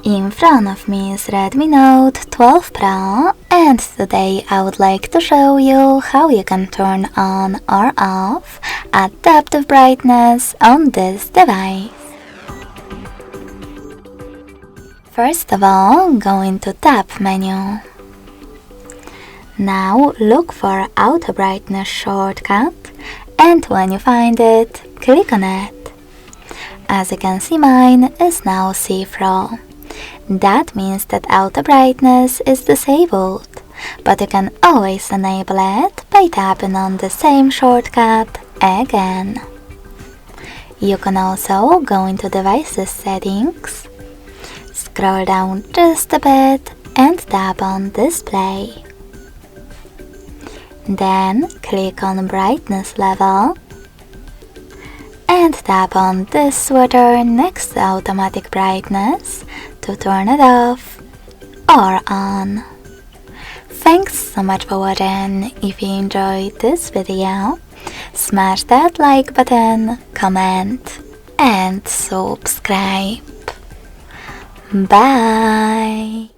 In front of me is Redmi Note 12 Pro, and today I would like to show you how you can turn on or off adaptive brightness on this device. First of all, go into Tab menu. Now look for Auto Brightness shortcut, and when you find it, click on it. As you can see, mine is now see-through. That means that auto brightness is disabled, but you can always enable it by tapping on the same shortcut again. You can also go into Devices Settings, scroll down just a bit and tap on Display. Then click on Brightness Level and tap on this switcher next to Automatic Brightness to turn it off or on. Thanks so much for watching. If you enjoyed this video, smash that like button, comment and subscribe. Bye!